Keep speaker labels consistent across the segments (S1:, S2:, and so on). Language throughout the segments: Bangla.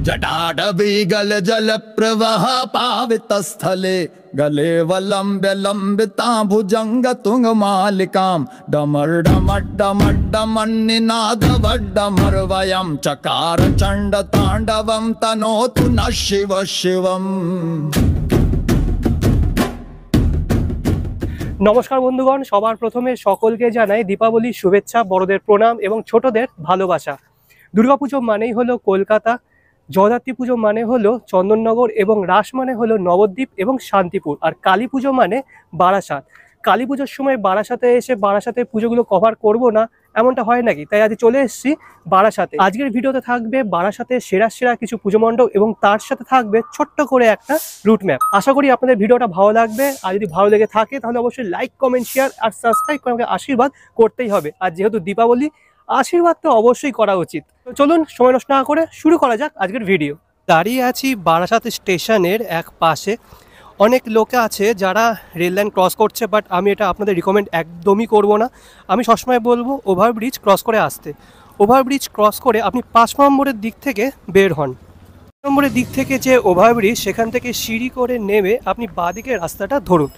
S1: जटाटवी गल जल प्रवाह पावित स्थले गले वलंब्य लंबिता भुजंग तुंग मालिकाम डमर डमर डमर डमर निनाद वड्डमर वयम चकार चंड तांडवम तनोतु न शिव शिवम।
S2: नमस्कार बंधुगण, सबार प्रथमे सकलके जानाई दीपावलिर शुभेच्छा, बड़ोदेर प्रणाम एवं छोटोदेर भालोबासा। दुर्गापुजो मानेई हलो कलकाता, जगद्धात्री पुजो माने हलो चंदननगर एवं रास माने हलो नवद्वीप एवं शांतिपुर और काली पुजो माने बारासात। काली पुजोर समय बारासाते एसे बारासातेर पुजोगुलो कभार करब ना एमनटा हय नाकि, ताई आज चले एसेछि बारासाते। आजकेर भिडियोते थाकबे बारासातेर सेरा सेरा किछु पुजो मण्डप एवं तार साथे थाकबे छोट्ट करे एकटा रूट मैप। आशा करी आपनादेर भिडियोटा भालो लागबे, और यदि भालो लेगे थाके ताहले अवश्यई लाइक कमेंट शेयर और सबस्क्राइब करे आमाके आशीर्बाद करतेई होबे। और जेहेतु दीपावली आशीर्वाद तो अवश्य करा उचित। तो चलुन समय नष्ट ना करे शुरू करा जाक आजकेर भिडियो। दाঁড়িয়ে আছি বারাসাত স্টেশনের এক পাশে। অনেক লোক আছে যারা রেল লাইন ক্রস করছে, বাট আমি এটা আপনাদের রিকমেন্ড একদমই করব না। আমি সবসময় বলবো ওভারব্রিজ ক্রস করে আসতে। ওভারব্রিজ ক্রস করে আপনি 5 নম্বরের দিক থেকে বের হন। 5 নম্বরের দিক থেকে যে ওভারব্রিজ, সেখান থেকে সিঁড়ি করে নেমে আপনি বাঁদিকের রাস্তাটা ধরুন।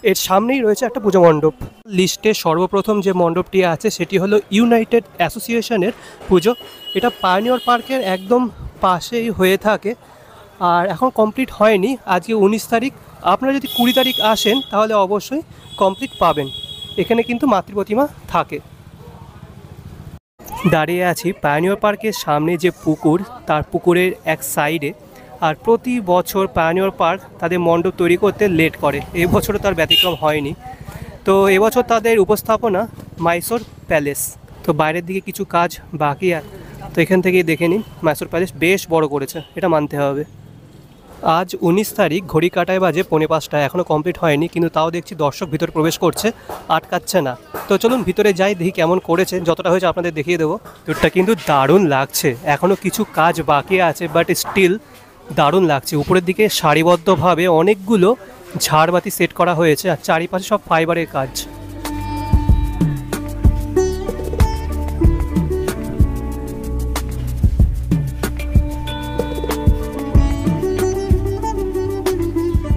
S2: এর সামনেই রয়েছে একটা পুজো মণ্ডপ। লিস্টে সর্বপ্রথম যে মণ্ডপটি আছে সেটি হলো ইউনাইটেড অ্যাসোসিয়েশনের পুজো। এটা পায়োনিয়র পার্কের একদম পাশেই হয়ে থাকে আর এখন কমপ্লিট হয়নি। আজকে 19 তারিখ, আপনারা যদি 20 তারিখ আসেন তাহলে অবশ্যই কমপ্লিট পাবেন। এখানে কিন্তু মাতৃ প্রতিমা থাকে। দাঁড়িয়ে আছি পায়োনিয়র পার্কের সামনে যে পুকুর, তার পুকুরের এক সাইডে। আর প্রতি বছর পায়োনিয়র পার্ক তাদের মণ্ডপ তৈরি করতে লেট করে, এবছরও তার ব্যতিক্রম হয়নি। তো এবছর তাদের উপস্থাপনা মাইসোর প্যালেস। তো বাইরের দিকে কিছু কাজ বাকি আছে, তো এখান থেকেই দেখে নিন। মাইসোর প্যালেস বেশ বড় করেছে, এটা মানতে হবে। আজ 19 তারিখ, ঘড়ি কাটায় বাজে 4:45, এখনও কমপ্লিট হয়নি, কিন্তু তাও দেখছি দর্শক ভিতরে প্রবেশ করছে, আটকাচ্ছে না। তো চলুন ভিতরে যাই, দেখি কেমন করেছে। যতটা হয়েছে আপনাদের দেখিয়ে দেবো। ভিতরটা কিন্তু দারুণ লাগছে, এখনও কিছু কাজ বাকি আছে, বাট স্টিল দারুণ লাগছে। উপরের দিকে সারিবদ্ধভাবে অনেকগুলো ঝাড়বাতি সেট করা হয়েছে আর চারিপাশে সব ফাইবারের কাজ।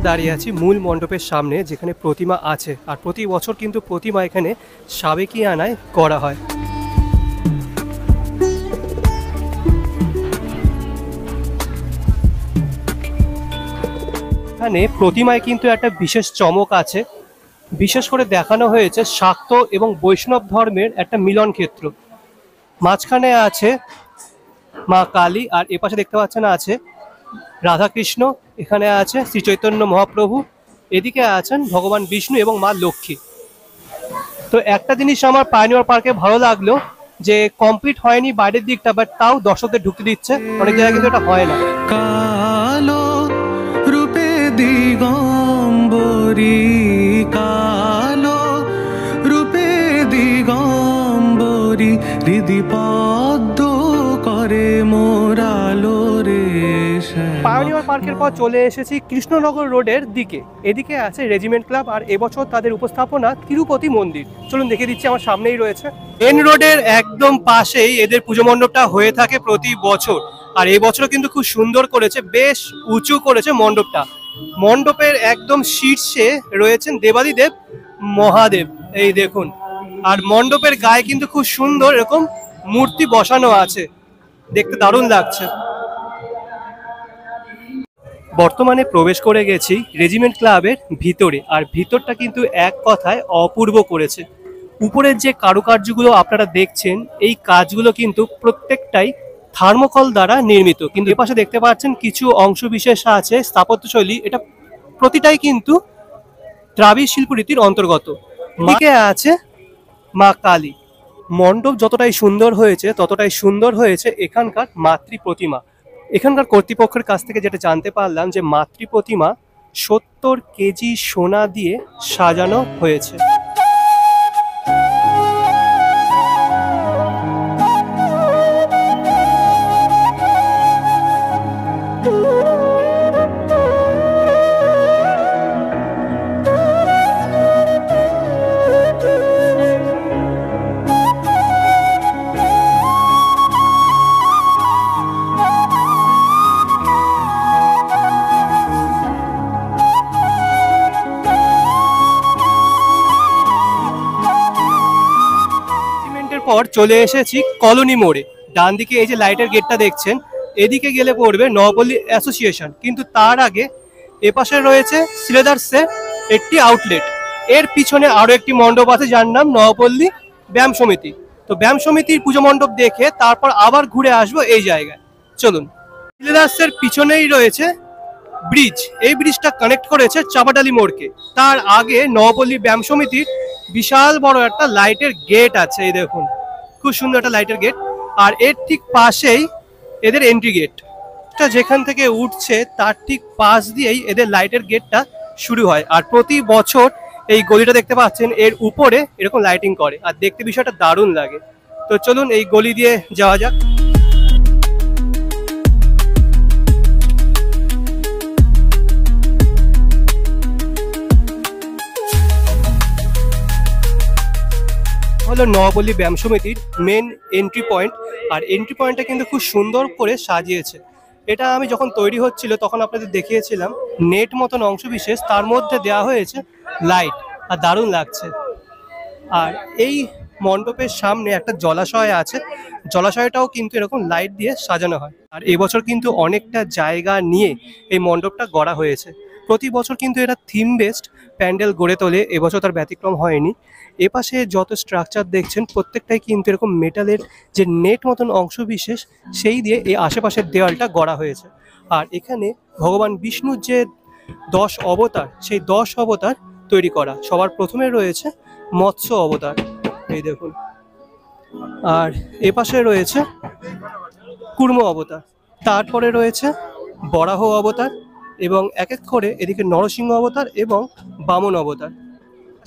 S2: দাঁড়িয়ে আছি মূল মণ্ডপের সামনে, যেখানে প্রতিমা আছে। আর প্রতি বছর কিন্তু প্রতিমা এখানে সাবেকিয়ানায় করা হয়। এখানে প্রতিমায় কিন্তু একটা বিশেষ চমক আছে। বিশেষ করে দেখানো হয়েছে শাক্ত এবং বৈষ্ণব ধর্মের একটা মিলন ক্ষেত্র। মাঝখানে আছে মা কালী, আর এপাশে দেখতে পাচ্ছেন আছে রাধাকৃষ্ণ, এখানে আছে শ্রী চৈতন্য মহাপ্রভু, এদিকে আছেন ভগবান বিষ্ণু এবং মা লক্ষ্মী। তো একটা জিনিস আমার পায়োনিয়র পার্কে ভালো লাগলো, যে কমপ্লিট হয়নি বাইরের দিকটা, বাট তাও দর্শকদের ঢুকতে দিচ্ছে। অনেক জায়গায় কিন্তু এটা হয় না।
S3: কালো রূপে দিগম্বরী, কালো রূপে দিগম্বরী, হৃদি পদ্ম করে মোরালো রে।
S2: পায়োনিয়র পার্কের পর চলে এসেছি কৃষ্ণনগর রোডের দিকে। এদিকে আছে রেজিমেন্ট ক্লাব, আর এবছর তাদের উপস্থাপনা তিরুপতি মন্দির। চলুন দেখে দিচ্ছি, আমার সামনেই রয়েছে। মেন রোডের একদম পাশেই এদের পুজো মণ্ডপটা হয়ে থাকে প্রতি বছর, আর এই বছরও কিন্তু খুব সুন্দর করেছে, বেশ উঁচু করেছে মণ্ডপটা। মণ্ডপের একদম শীর্ষে রয়েছেন দেবাদিদেব মহাদেব, এই দেখুন। আর মণ্ডপের গায়ে কিন্তু খুব সুন্দর এরকম মূর্তি বসানো আছে, দেখতে দারুণ লাগছে। বর্তমানে প্রবেশ করে গেছি রেজিমেন্ট ক্লাবের ভিতরে, আর ভিতরটা কিন্তু এক কথায় অপূর্ব করেছে। উপরের যে কারুকার্যগুলো আপনারা দেখছেন, এই কাজগুলো কিন্তু প্রত্যেকটাই থার্মোকল দ্বারা নির্মিত। কিন্তু এপাশে দেখতে পাচ্ছেন কিছু অংশ বিশেষ আছে স্থাপত্যশৈলী, এটা প্রতিটাই কিন্তু দ্রাবিড় শিল্পরীতির অন্তর্গত। এদিকে আছে মা কালী। মণ্ডপ যতটাই সুন্দর হয়েছে, ততটাই সুন্দর হয়েছে এখানকার মাতৃ প্রতিমা। এখানকার কর্তৃপক্ষের কাছ থেকে যেটা জানতে পারলাম, যে মাতৃ প্রতিমা 70 কেজি সোনা দিয়ে সাজানো হয়েছে। পর চলে এসেছি কলোনি মোড়ে। ডান দিকে এই যে লাইটের গেটটা দেখছেন, এদিকে গেলে পড়বে নবপল্লী অ্যাসোসিয়েশন, কিন্তু তার আগে এপাশে রয়েছে সিলেদার্সের একটি আউটলেট। এর পিছনে আরো একটি মণ্ডপ আছে যার নাম নবপল্লী ব্যায়াম সমিতি। তো ব্যায়াম সমিতির পুজো মণ্ডপ দেখে তারপর আবার ঘুরে আসবো এই জায়গায়। চলুন। সিলেদার্সের পিছনেই রয়েছে ব্রিজ, এই ব্রিজটা কানেক্ট করেছে চাপাডালি মোড়কে। তার আগে নবপল্লী ব্যায়াম সমিতির বিশাল বড় একটা লাইটের গেট আছে, এই দেখুন খুব সুন্দর একটা লাইটের গেট। আর এর ঠিক পাশেই এদের এন্ট্রি গেট, যেখান থেকে উঠছে তার ঠিক পাশ দিয়েই এদের লাইটের গেটটা শুরু হয়। আর প্রতি বছর এই গলিটা দেখতে পাচ্ছেন, এর উপরে এরকম লাইটিং করে, আর দেখতে বিষয়টা দারুণ লাগে। তো চলুন এই গলি দিয়ে যাওয়া যাক। হলো নবপল্লী ব্যায়াম সমিতির মেন এন্ট্রি পয়েন্ট। আর এন্ট্রি পয়েন্টটা কিন্তু খুব সুন্দর করে সাজিয়েছে। এটা আমি যখন তৈরি হচ্ছিল তখন আপনাদের দেখিয়েছিলাম নেট মতন অংশ বিশেষ, তার মধ্যে দেওয়া হয়েছে লাইট, আর দারুণ লাগছে। আর এই মণ্ডপের সামনে একটা জলাশয় আছে, জলাশয়টাও কিন্তু এরকম লাইট দিয়ে সাজানো হয়। আর এবছর কিন্তু অনেকটা জায়গা নিয়ে এই মণ্ডপটা গড়া হয়েছে। প্রতি বছর কিন্তু এরা থিম বেসড প্যান্ডেল গড়ে তোলে, এবছর তার ব্যতিক্রম হয়নি। এপাশে যত স্ট্রাকচার দেখছেন প্রত্যেকটাই কিন্তু এরকম মেটালের যে নেট মতন অংশ বিশেষ সেই দিয়ে এই আশেপাশের দেওয়ালটা গড়া হয়েছে। আর এখানে ভগবান বিষ্ণুর যে 10 অবতার, সেই 10 অবতার তৈরি করা। সবার প্রথমে রয়েছে মৎস্য অবতার, এই দেখুন। আর এপাশে রয়েছে কুর্ম অবতার, তারপরে রয়েছে বরাহ অবতার, এবং এক এক করে এদিকে নরসিংহ অবতার এবং বামন অবতার।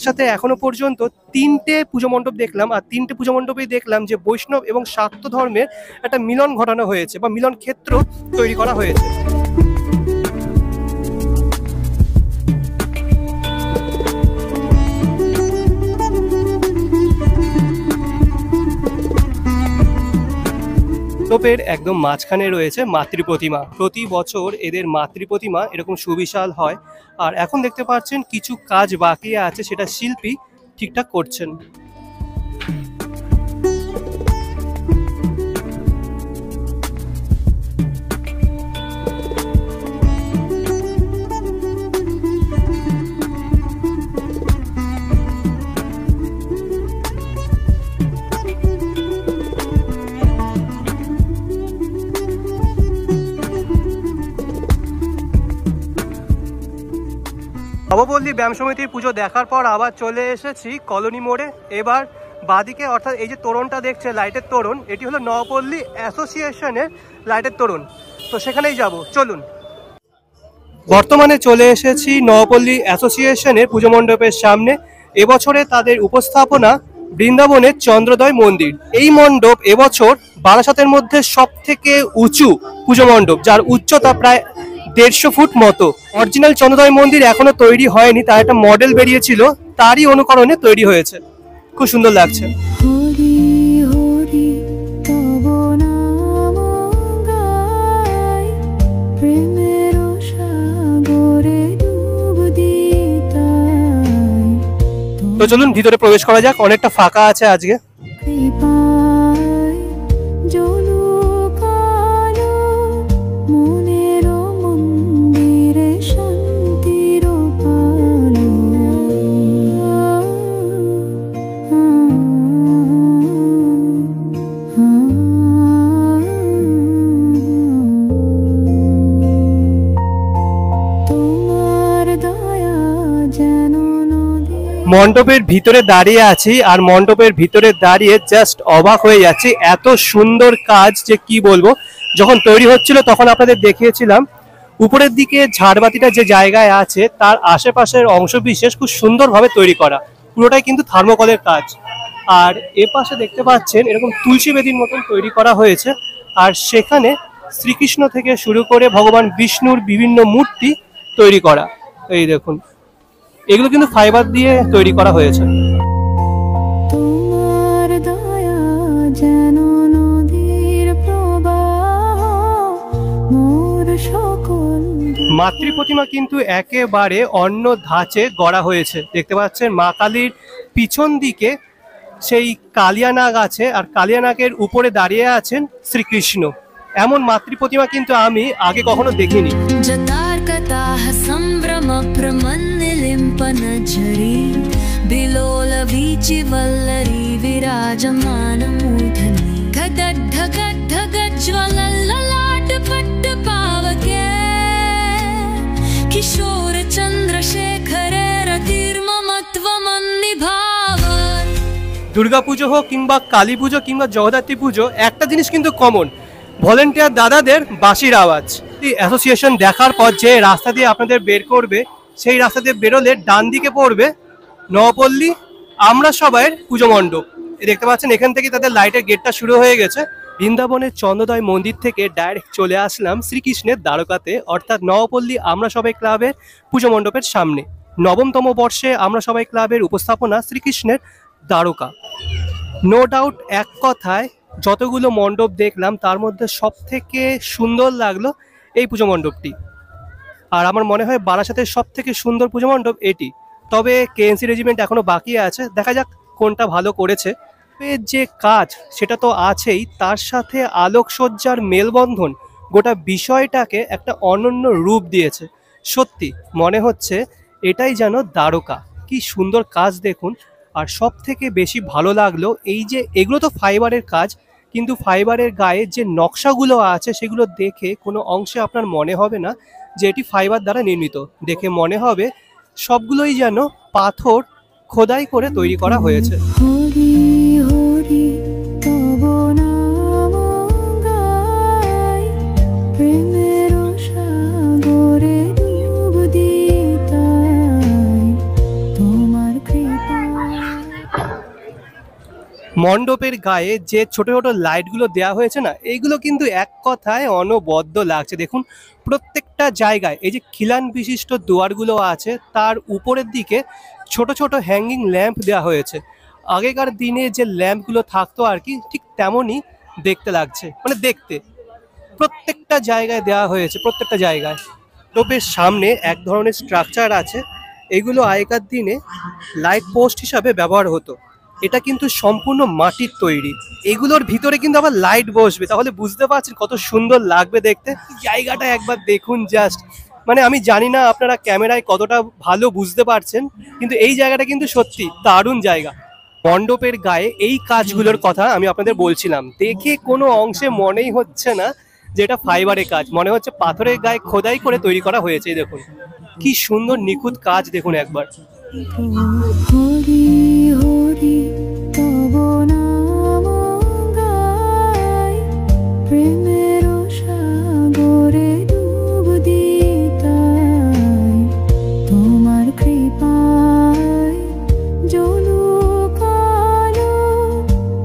S2: সাথে এখনো পর্যন্ত 3টে পুজো মণ্ডপ দেখলাম, আর 3টে পুজো মণ্ডপেই দেখলাম যে বৈষ্ণব এবং শাক্ত ধর্মের একটা মিলন ঘটানো হয়েছে বা মিলন ক্ষেত্র তৈরি করা হয়েছে। মণ্ডপের একদম মাঝখানে রয়েছে মাতৃ প্রতিমা। প্রতি বছর এদের মাতৃ প্রতিমা এরকম সুবিশাল হয়। আর এখন দেখতে পাচ্ছেন কিছু কাজ বাকি আছে, সেটা শিল্পী ঠিকঠাক করছেন। নবপল্লী ব্যায়াম সমিতির পুজো দেখার পর আবার চলে এসেছি কলোনি মোড়ে। এবার বাদিকে, অর্থাৎ এই যে তোরণটা দেখছে লাইটের তোরণ, এটি হলো নবপল্লী অ্যাসোসিয়েশনের লাইটের তোরণ। তো সেখানেই যাব, চলুন। বর্তমানে চলে এসেছি নবপল্লী অ্যাসোসিয়েশনের পুজো মণ্ডপের সামনে। এবছরে তাদের উপস্থাপনা বৃন্দাবনের চন্দ্রোদয় মন্দির। এই মণ্ডপ এবছর বারাসাতের মধ্যে সব থেকে উঁচু পুজো মণ্ডপ, যার উচ্চতা প্রায় 150 ফুট মতো। অরিজিনাল চন্দ্রোদয় মন্দির এখনো তৈরি হয়নি, তার একটা মডেল বেরিয়েছিল, তারই অনুকরণে তৈরি হয়েছে। খুব সুন্দর লাগছে। তো চলুন ভিতরে প্রবেশ করা যাক, অনেকটা ফাঁকা আছে আজকে। মণ্ডপের ভিতরে দাঁড়িয়ে আছি, আর মণ্ডপের ভিতরে দাঁড়িয়ে জাস্ট অবাক হয়ে যাচ্ছি। এত সুন্দর কাজ যে কি বলবো। যখন তৈরি হচ্ছিল তখন আপনাদের দেখিয়েছিলাম উপরের দিকে ঝাড়বাতিটা যে জায়গায় আছে তার আশেপাশের অংশ বিশেষ খুব সুন্দরভাবে তৈরি করা, পুরোটাই কিন্তু থার্মোকলের কাজ। আর এ পাশে দেখতে পাচ্ছেন এরকম তুলসী বেদির মতন তৈরি করা হয়েছে, আর সেখানে শ্রীকৃষ্ণ থেকে শুরু করে ভগবান বিষ্ণুর বিভিন্ন মূর্তি তৈরি করা। এই দেখুন, এগুলো কিন্তু ফাইবার দিয়ে তৈরি করা হয়েছে। মাতৃ প্রতিমা কিন্তু একেবারে অন্য ধাঁচে গড়া হয়েছে। দেখতে পাচ্ছেন মা কালীর পিছন দিকে সেই কালিয়ানাগ আছে, আর কালিয়ানাগের উপরে দাঁড়িয়ে আছেন শ্রীকৃষ্ণ। এমন মাতৃ প্রতিমা কিন্তু আমি আগে কখনো দেখিনি।
S4: जतार्कताः सम्भ्रमप्रमन्निलिम्पनझरी बिलोलवीचिवल्लरी विराजमानमूर्धनि गदद्धगद्धगज्ज्वलल्ललाटपट्टपावके किशोरचन्द्रशेखरे रतिर्ममत्वमन्निभावन्।
S2: দুর্গাপুজো হোক কিংবা কালী পুজো কিংবা জগদ্ধাত্রী পুজো, একটা জিনিস কিন্তু কমন, ভলেন্টিয়ার দাদাদের বাঁশির আওয়াজ। অ্যাসোসিয়েশন দেখার পর যে রাস্তা দিয়ে আপনাদের বের করবে, সেই রাস্তা দিয়ে বেরোলে ডান দিকে পড়বে নবপল্লী আমরা সবাইয়ের পুজো মণ্ডপ। দেখতে পাচ্ছেন এখান থেকে তাদের লাইটের গেটটা শুরু হয়ে গেছে। বৃন্দাবনের চন্দ্রোদয় মন্দির থেকে ডাইরেক্ট চলে আসলাম শ্রীকৃষ্ণের দ্বারকাতে, অর্থাৎ নবপল্লী আমরা সবাই ক্লাবের পুজো মণ্ডপের সামনে। নবমতম বর্ষে আমরা সবাই ক্লাবের উপস্থাপনা শ্রীকৃষ্ণের দ্বারকা। নো ডাউট, এক কথায় যতগুলো মণ্ডপ দেখলাম তার মধ্যে সব থেকে সুন্দর লাগলো এই পুজো মণ্ডপটি। আর আমার মনে হয় বারাসাতের সব থেকে সুন্দর পুজো মণ্ডপ এটি। তবে কেএনসি রেজিমেন্ট এখনো বাকি আছে, দেখা যাক কোনটা ভালো করেছে। যে কাজ সেটা তো আছেই, তার সাথে আলোকসজ্জার মেলবন্ধন গোটা বিষয়টাকে একটা অনন্য রূপ দিয়েছে। সত্যি মনে হচ্ছে এটাই যেন দ্বারকা। কি সুন্দর কাজ দেখুন। আর সব থেকে বেশি ভালো লাগলো এই যে এগুলো তো ফাইবারের কাজ, কিন্তু ফাইবারের গায়ে যে নকশাগুলো আছে সেগুলো দেখে কোনো অংশে আপনার মনে হবে না যে এটি ফাইবার দ্বারা নির্মিত। দেখে মনে হবে সবগুলোই যেন পাথর খোদাই করে তৈরি করা হয়েছে।
S4: হরি হরি তব নাম গাই, প্রেমের সাগরে ডুব দিতাই, তোমার কৃপা।
S2: মণ্ডপের গায়ে যে ছোট ছোট লাইটগুলো দেওয়া হয়েছে না, এইগুলো কিন্তু এক কথায় অনবদ্য লাগছে। দেখুন প্রত্যেকটা জায়গায় এই যে খিলান বিশিষ্ট দুয়ারগুলো আছে, তার উপরের দিকে ছোট ছোট হ্যাঙ্গিং ল্যাম্প দেওয়া হয়েছে। আগেকার দিনে যে ল্যাম্পগুলো থাকতো আর কি, ঠিক তেমনই দেখতে লাগছে, মানে দেখতে প্রত্যেকটা জায়গায় দেওয়া হয়েছে, প্রত্যেকটা জায়গায়। মণ্ডপের সামনে এক ধরনের স্ট্রাকচার আছে, এগুলো আগেকার দিনে লাইট পোস্ট হিসাবে ব্যবহার হতো। এটা কিন্তু সম্পূর্ণ মাটির তৈরি, এগুলোর ভিতরে কিন্তু আবার লাইট বসবে, তাহলে বুঝতে পারছেন কত সুন্দর লাগবে দেখতে। জায়গাটা একবার দেখুন জাস্ট, মানে আমি জানি না আপনারা ক্যামেরায় কতটা ভালো বুঝতে পারছেন, কিন্তু এই জায়গাটা কিন্তু সত্যি দারুণ জায়গা। মণ্ডপের গায়ে এই কাজগুলোর কথা আমি আপনাদের বলছিলাম, দেখে কোনো অংশে মনেই হচ্ছে না যে এটা ফাইবারের কাজ, মনে হচ্ছে পাথরের গায়ে খোদাই করে তৈরি করা হয়েছে। দেখুন কি সুন্দর নিখুঁত কাজ, দেখুন একবার।
S4: হরি হরি তব নাম গাই, প্রেমের সাগরে ডুব দিতাই, তোমার কৃপায় জলুক আলো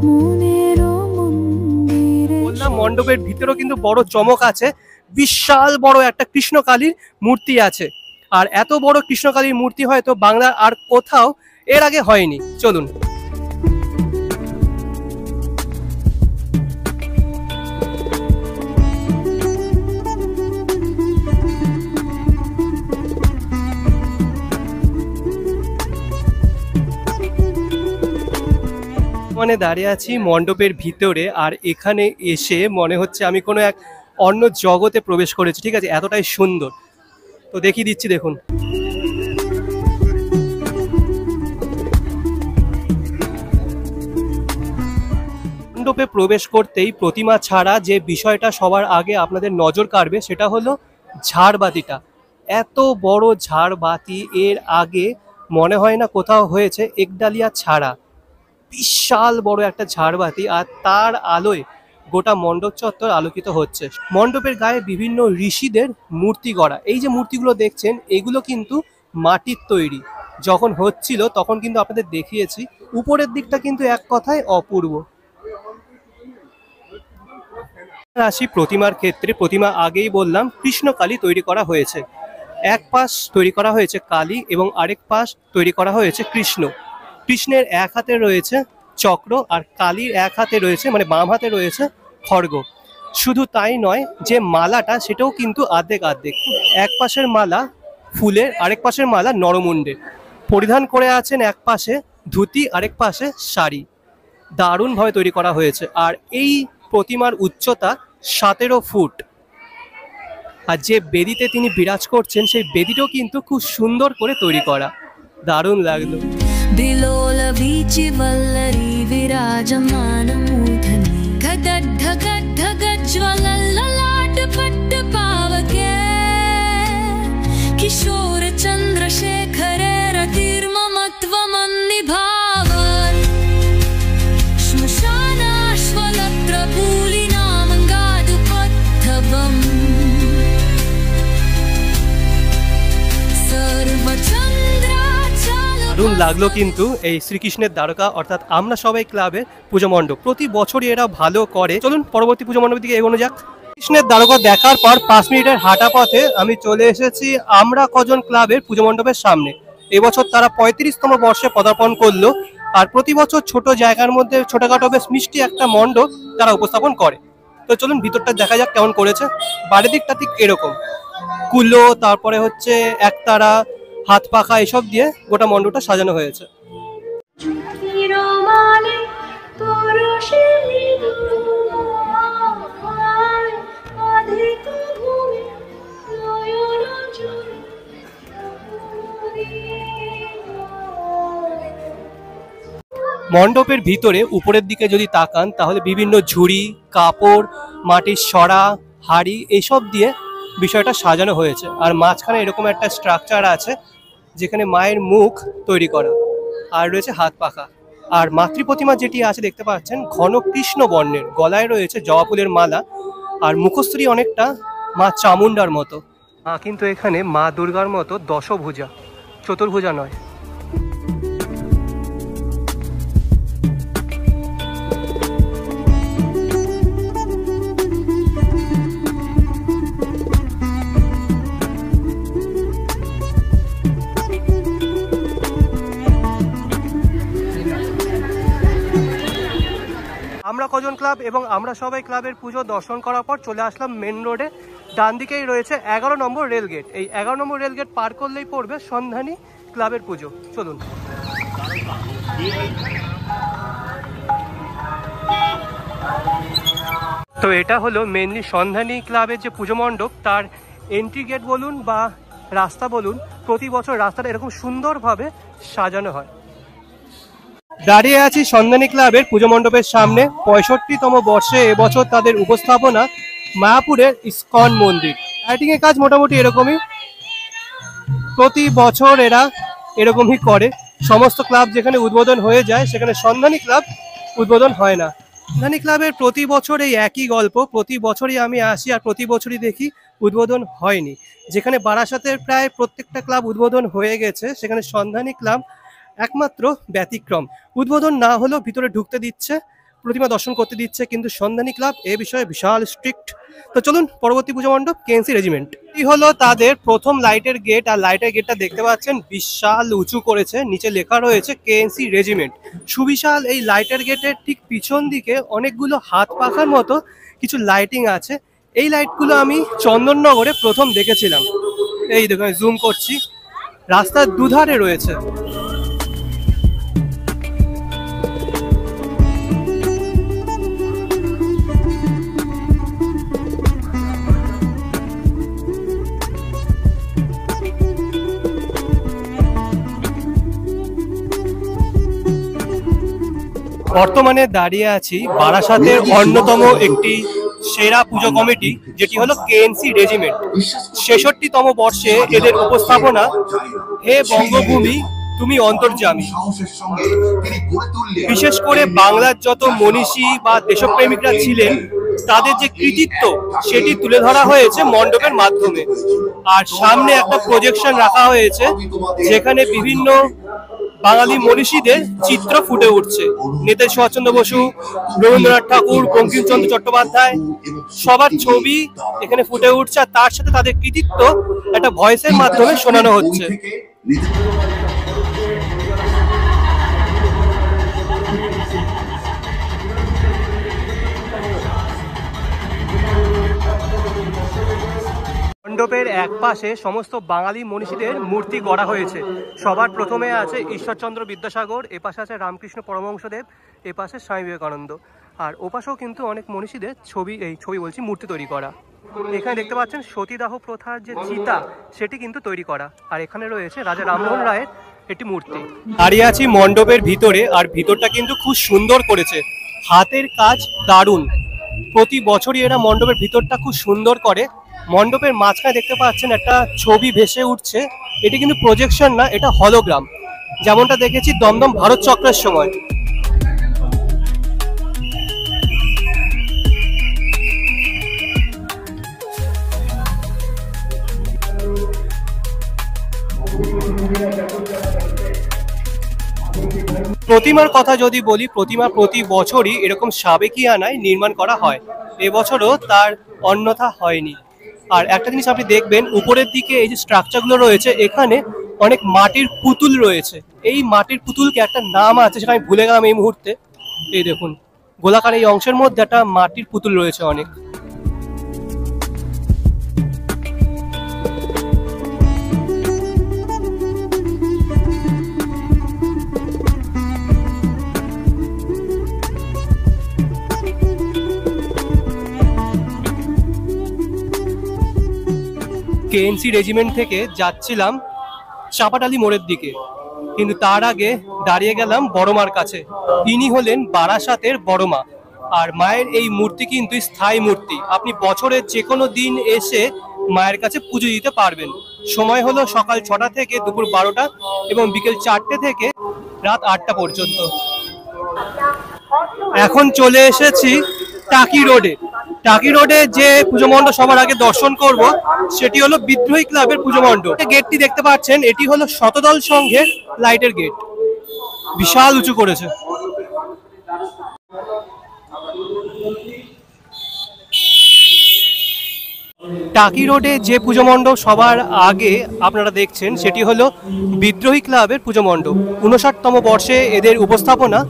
S4: মনের মন্দিরে।
S2: বললাম মণ্ডপের ভিতরেও কিন্তু বড় চমক আছে, বিশাল বড় একটা কৃষ্ণকালীর মূর্তি আছে। আর এত বড় কৃষ্ণকালীর মূর্তি হয়তো বাংলার আর কোথাও এর আগে হয়নি। চলুন মানে দাঁড়িয়ে আছি মণ্ডপের ভিতরে, আর এখানে এসে মনে হচ্ছে আমি কোনো এক অন্য জগতে প্রবেশ করেছি। ঠিক আছে, এতটাই সুন্দর। তো দেখিয়ে দিচ্ছি, দেখুন মণ্ডপে প্রবেশ করতেই প্রতিমা ছাড়া যে বিষয়টা সবার আগে আপনাদের নজর কাড়বে সেটা হলো ঝাড়বাতিটা। এত বড় ঝাড়বাতি এর আগে মনে হয় না কোথাও হয়েছে, একডালিয়া ছাড়া। বিশাল বড় একটা ঝাড়বাতি, আর তার আলোয় গোটা মণ্ডপ চত্বর আলোকিত হচ্ছে। মণ্ডপের গায়ে বিভিন্ন ঋষিদের মূর্তি গড়া। এই যে মূর্তিগুলো দেখছেন এগুলো কিন্তু মাটির তৈরি। যখন হচ্ছিল তখন কিন্তু আপনাদের দেখিয়েছি। উপরের দিকটা কিন্তু এক কথায় অপূর্ব। আসি প্রতিমার ক্ষেত্রে। প্রতিমা আগেই বললাম কৃষ্ণকালী তৈরি করা হয়েছে। এক পাশ তৈরি করা হয়েছে কালী এবং আরেক পাশ তৈরি করা হয়েছে কৃষ্ণ। কৃষ্ণের এক হাতে রয়েছে চক্র, আর কালীর এক হাতে রয়েছে, মানে বাম হাতে রয়েছে খড়গ। শুধু তাই নয়, যে মালাটা সেটাও কিন্তু আর্ধেক আর্ধেক। এক পাশের মালা ফুলের, আরেক পাশের মালা নরমুণ্ডের। পরিধান করে আছেন এক পাশে ধুতি, আরেক পাশে শাড়ি। দারুণভাবে তৈরি করা হয়েছে। আর এই প্রতিমার উচ্চতা 17 ফুট। আর যে বেদিতে তিনি বিরাজ করছেন সেই বেদিটাও কিন্তু খুব সুন্দর করে তৈরি করা, দারুণ লাগলো।
S4: বিলোল বীচি বল্লরি বিরাজমান মূর্ধনি ঘটঢঘটঢগজ্জ্বলল্ললাট পট্ট পাবকে কিশোর চন্দ্রশেখরে রতির্মমত্বমন্নিভাবন শ্মশানাশ্বলত্র পুলিনামঙ্গাদুপত্থবম
S2: দারুণ লাগলো কিন্তু এই শ্রীকৃষ্ণের দ্বারকা অর্থাৎ আমরা সবাই ক্লাবের পুজো মণ্ডপ প্রতি বছরই এরা ভালো করে। চলুন পরবর্তী পুজো মণ্ডপের দিকে এগোনো যাক। কৃষ্ণের দ্বারকা দেখার পর 5 মিনিটের হাঁটা পথে আমি চলে এসেছি আমরা কজন ক্লাবের পুজো মণ্ডপের সামনে। এবছর তারা 35তম বর্ষে পদার্পণ করলো। আর প্রতি বছর ছোট জায়গার মধ্যে ছোটখাটো বেশ মিষ্টি একটা মণ্ডপ তারা উপস্থাপন করে। তো চলুন ভিতরটা দেখা যাক কেমন করেছে। বাড়ির দিকটা ঠিক এরকম, কুলো, তারপরে হচ্ছে একতারা, হাত পাখা এসব দিয়ে গোটা মণ্ডপটা সাজানো হয়েছে। মণ্ডপের ভিতরে উপরের দিকে যদি তাকান তাহলে বিভিন্ন ঝুড়ি, কাপড়, মাটির সরা, হাড়ি এইসব দিয়ে বিষয়টা সাজানো হয়েছে। আর মাঝখানে এরকম একটা স্ট্রাকচার আছে যেখানে মায়ের মুখ তৈরি করা, আর রয়েছে হাত পাখা। আর মাতৃ প্রতিমা যেটি আছে দেখতে পাচ্ছেন ঘন কৃষ্ণ বর্ণের, গলায় রয়েছে জবা ফুলের মালা, আর মুখশ্রী অনেকটা মা চামুন্ডার মতো। কিন্তু এখানে মা দুর্গার মতো দশভুজা, চতুর্ভুজা নয়। আমরা কজন ক্লাব এবং আমরা সবাই ক্লাবের পুজো দর্শন করার পর চলে আসলাম মেন রোডে। ডান দিকেই রয়েছে 11 নম্বর রেলগেট। এই 11 নম্বর রেলগেট পার করলেই পড়বে সন্ধানী ক্লাবের পুজো। চলুন। তো এটা হলো মেনলি সন্ধানী ক্লাবের যে পুজো মণ্ডপ, তার এন্ট্রি গেট বলুন বা রাস্তা বলুন, প্রতি বছর রাস্তাটা এরকম সুন্দরভাবে সাজানো হয়। দাঁড়িয়ে আছি সন্ধানী ক্লাবের পুজো মণ্ডপের সামনে। 65তম বর্ষে এবছর তাদের উপস্থাপনা মায়াপুরের ইস্কন মন্দির। লাইটিং এর কাজ মোটামুটি এরকমই, প্রতি বছর এরা এরকমই করে। সমস্ত ক্লাব যেখানে উদ্বোধন হয়ে যায় সেখানে সন্ধানী ক্লাব উদ্বোধন হয় না। সন্ধানী ক্লাবের প্রতি বছর এই একই গল্প, প্রতি বছরই আমি আসি আর প্রতি বছরই দেখি উদ্বোধন হয়নি। যেখানে বারাসাতের প্রায় প্রত্যেকটা ক্লাব উদ্বোধন হয়ে গেছে, সেখানে সন্ধানী ক্লাব একমাত্র ব্যতিক্রম। উদ্বোধন না হলেও ভিতরে ঢুকতে দিচ্ছে, প্রতিমা দর্শন করতে দিচ্ছে, কিন্তু সন্ধানী ক্লাব এ বিষয়ে বিশাল স্ট্রিক্ট। তো চলুন পরবর্তী পুজো মণ্ডপ কেএনসি রেজিমেন্ট। এই হলো তাদের প্রথম লাইটের গেট। আর লাইটের গেটটা দেখতে পাচ্ছেন বিশাল উঁচু করেছে, নিচে লেখা রয়েছে কেএনসি রেজিমেন্ট। সুবিশাল এই লাইটের গেটের ঠিক পিছন দিকে অনেকগুলো হাত পাখার মতো কিছু লাইটিং আছে। এই লাইটগুলো আমি চন্দননগরে প্রথম দেখেছিলাম। এই দেখুন, জুম করছি, রাস্তার দুধারে রয়েছে। বর্তমানে দাঁড়িয়ে আছি বারাসাতের অন্যতম একটি সেরা পুজো কমিটি, যেটি হলো কেএনসি রেজিমেন্ট। 66তম বর্ষে এদের উপস্থাপনা হে বঙ্গভূমি তুমি অন্তর্যামী। বিশেষ করে বাংলার যত মনীষী বা দেশপ্রেমিকরা ছিলেন তাদের যে কৃতিত্ব সেটি তুলে ধরা হয়েছে মণ্ডপের মাধ্যমে। আর সামনে একটা প্রজেকশন রাখা হয়েছে যেখানে বিভিন্ন বাঙালি মনীষীদের চিত্র ফুটে উঠছে। নেতাজি সুভাষচন্দ্র বসু, রবীন্দ্রনাথ ঠাকুর, বঙ্কিমচন্দ্র চট্টোপাধ্যায় সবার ছবি এখানে ফুটে উঠছে, আর তার সাথে তাদের কৃতিত্ব একটা ভয়েসের মাধ্যমে শোনানো হচ্ছে। মণ্ডপের এক পাশে সমস্ত বাঙালি মনীষীদের মূর্তি গড়া হয়েছে। সবার প্রথমে আছে ঈশ্বরচন্দ্র বিদ্যাসাগর, এপাশে আছে রামকৃষ্ণ পরমহংসদেব, এপাশে স্বামী বিবেকানন্দ, আর ওপাশেও কিন্তু অনেক মনীষীদের মূর্তি তৈরি করা। এখানে দেখতে পাচ্ছেন সতীদাহ প্রথার যে চিতা সেটি কিন্তু তৈরি করা, আর এখানে রয়েছে রাজা রামমোহন রায়ের একটি মূর্তি। দাঁড়িয়ে আছি মণ্ডপের ভিতরে, আর ভিতরটা কিন্তু খুব সুন্দর করেছে, হাতের কাজ দারুণ। প্রতি বছরই এরা মণ্ডপের ভিতরটা খুব সুন্দর করে। মণ্ডপের মাঝখানে দেখতে পাচ্ছেন একটা ছবি ভেসে উঠছে, এটি কিন্তু প্রজেকশন না, এটা হলোগ্রাম, যেমনটা দেখেছি দমদম ভারত চক্রের সময়। প্রতিমার কথা যদি বলি, প্রতিমা প্রতি বছরই এরকম সাবেকিয়ানায় নির্মাণ করা হয়, এবছরও তার অন্যথা হয়নি। আর একটা জিনিস আপনি দেখবেন, উপরের দিকে এই যে স্ট্রাকচারগুলো রয়েছে, এখানে অনেক মাটির পুতুল রয়েছে। এই মাটির পুতুলকে একটা নাম আছে, সেটা আমি ভুলে গেলাম এই মুহূর্তে। এই দেখুন, গোলাকার এই অংশের মধ্যে একটা মাটির পুতুল রয়েছে অনেক। কেএনসি রেজিমেন্ট থেকে যাচ্ছিলাম চাপাটালি মোড়ের দিকে, কিন্তু তার আগে দাঁড়িয়ে গেলাম বড়মার কাছে। ইনি হলেন বারাসাতের বড়মা, আর মায়ের এই মূর্তি কিন্তু স্থায়ী মূর্তি। আপনি বছরের যে কোনো দিন এসে মায়ের কাছে পুজো দিতে পারবেন। সময় হলো সকাল 6টা থেকে দুপুর 12টা এবং বিকেল 4টে থেকে রাত 8টা পর্যন্ত। এখন চলে এসেছি টাকি রোডে। টাকি রোডে যে পুজো মণ্ডপ সবার আগে দর্শন করব সেটি হলো বিদ্রোহী ক্লাবের পুজো মণ্ডপ। গেটটি দেখতে পাচ্ছেন, এটি হলো শতদল সংঘের লাইটের গেট, বিশাল উঁচু করেছে। টাকি রোডে যে পুজো মণ্ডপ সবার আগে আপনারা দেখছেন সেটি হলো বিদ্রোহী ক্লাবের পুজো মণ্ডপ। 59তম বর্ষে এদের উপস্থাপনা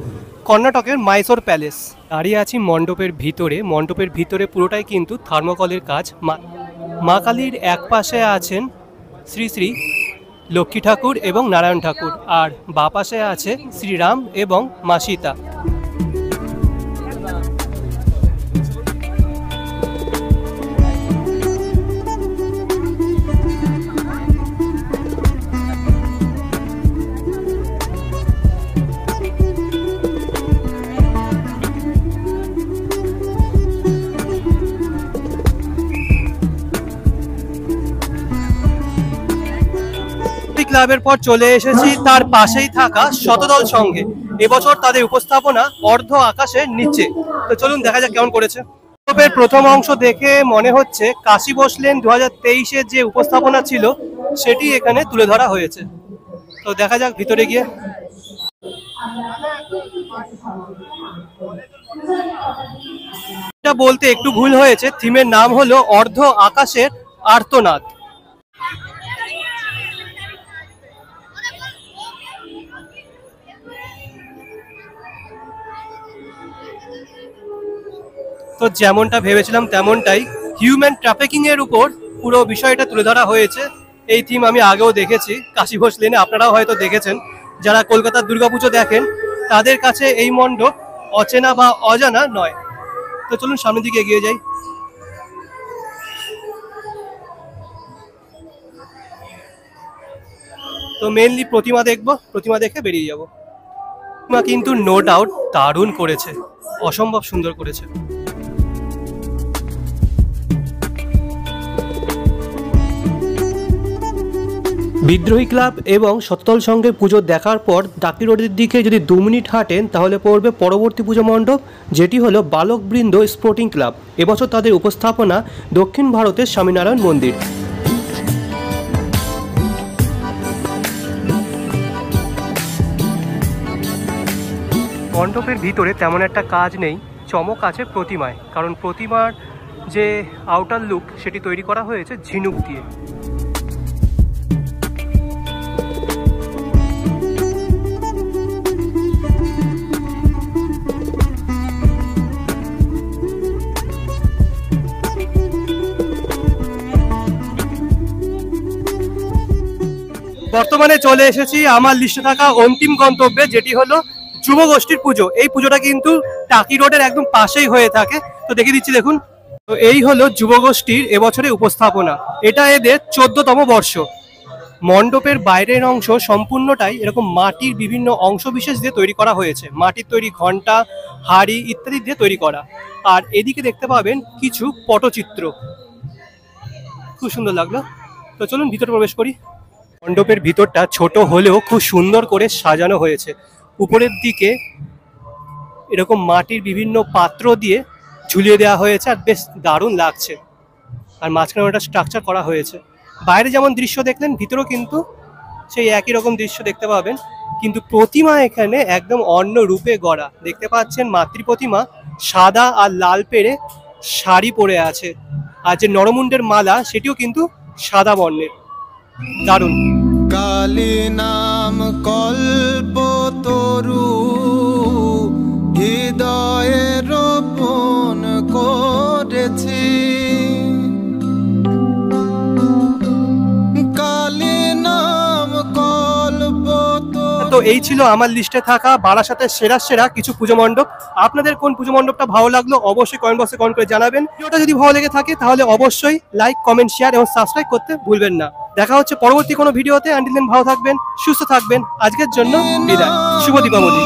S2: কর্ণাটকের মাইসোর প্যালেস। দাঁড়িয়ে আছি মণ্ডপের ভিতরে। মণ্ডপের ভিতরে পুরোটাই কিন্তু থার্মোকলের কাজ। মা কালীর এক পাশে আছেন শ্রী শ্রী লক্ষ্মী ঠাকুর এবং নারায়ণ ঠাকুর, আর বাঁ পাশে আছে শ্রীরাম এবং মা সীতা। ক্লাবের পর চলে এসেছি তার পাশেই থাকা শতদল সংঘে। এবছর তাদের উপস্থাপনা অর্ধ আকাশের নিচে। তো চলুন দেখা যাক কেমন করেছে। প্রথম অংশ দেখে মনে হচ্ছে কাশী বসলেন 2023-এর যে উপস্থাপনা ছিল সেটি এখানে তুলে ধরা হয়েছে। তো দেখা যাক ভিতরে গিয়ে। এটা বলতে একটু ভুল হয়েছে, থিমের নাম হলো অর্ধ আকাশের আর্তনাদ। তো যেমনটা ভেবেছিলাম তেমনটাই, হিউম্যান ট্রাফিকিং এর উপর পুরো বিষয়টা তুলে ধরা হয়েছে। এই থিম আমি আগেও দেখেছি কাশী ঘোষ লেনে, আপনারাও হয়তো দেখেছেন। যারা কলকাতার দুর্গাপুজো দেখেন তাদের কাছে এই মণ্ডপ অচেনা বা অজানা নয়। তো চলুন সামনের দিকে এগিয়ে যাই। তো মেনলি প্রতিমা দেখবো, প্রতিমা দেখে বেরিয়ে যাব। প্রতিমা কিন্তু নো ডাউট দারুণ করেছে, অসম্ভব সুন্দর করেছে। বিদ্রোহী ক্লাব এবং শতদল সংঘের পুজো দেখার পর টাকি রোডের দিকে যদি 2 মিনিট হাঁটেন তাহলে পড়বে পরবর্তী পুজো মণ্ডপ, যেটি হলো বালকবৃন্দ স্পোর্টিং ক্লাব। এবছর তাদের উপস্থাপনা দক্ষিণ ভারতের স্বামীনারায়ণ মন্দির। মণ্ডপের ভিতরে তেমন একটা কাজ নেই, চমক আছে প্রতিমায়, কারণ প্রতিমার যে আউটার লুক সেটি তৈরি করা হয়েছে ঝিনুক দিয়ে। বর্তমানে চলে এসেছি আমার লিস্টে থাকা অন্তিম গন্তব্যে, যেটি হলো যুবগোষ্ঠীর পুজো। এই পুজোটা কিন্তু টাকি রোডের একদম পাশেই হয়ে থাকে। তো দেখে দিচ্ছি, দেখুন। তো এই হলো যুবগোষ্ঠীর এবছরের উপস্থাপনা। এটা এদের 14তম বর্ষ। মণ্ডপের বাইরের অংশ সম্পূর্ণটাই এরকম মাটির বিভিন্ন অংশ বিশেষ দিয়ে তৈরি করা হয়েছে। মাটির তৈরি ঘন্টা, হাড়ি ইত্যাদি দিয়ে তৈরি করা। আর এদিকে দেখতে পাবেন কিছু পটচিত্র, খুব সুন্দর লাগলো। তো চলুন ভিতরে প্রবেশ করি। মণ্ডপের ভিতরটা ছোট হলেও খুব সুন্দর করে সাজানো হয়েছে। উপরের দিকে এরকম মাটির বিভিন্ন পাত্র দিয়ে ঝুলিয়ে দেওয়া হয়েছে, আর বেশ দারুণ লাগছে। আর মাঝখানে একটা স্ট্রাকচার করা হয়েছে। বাইরে যেমন দৃশ্য দেখলেন, ভিতরেও কিন্তু সেই একই রকম দৃশ্য দেখতে পাবেন। কিন্তু প্রতিমা এখানে একদম অন্য রূপে গড়া। দেখতে পাচ্ছেন মাতৃ প্রতিমা সাদা আর লাল পেরে শাড়ি পরে আছে, আর যে নরমুণ্ডের মালা সেটিও কিন্তু সাদা বর্ণের। দারুণ।
S1: কালী নাম কল্পতরু হৃদয়ে রোপণ করেছি, কালী নাম কল্পতরু।
S2: তো এই ছিল আমার লিস্টে থাকা বারাসাতের সেরা সেরা কিছু পুজো মণ্ডপ। আপনাদের কোন পুজো মণ্ডপটা ভালো লাগলো অবশ্যই কমেন্ট বক্সে কমেন্ট করে জানাবেন। ভিডিওটা যদি ভালো লেগে থাকে তাহলে অবশ্যই লাইক, কমেন্ট, শেয়ার এবং সাবস্ক্রাইব করতে ভুলবেন না। দেখা হচ্ছে পরবর্তী কোনো ভিডিওতে। আনটিল দেন ভালো থাকবেন, সুস্থ থাকবেন। আজকের জন্য বিদায়। শুভ দীপাবলি।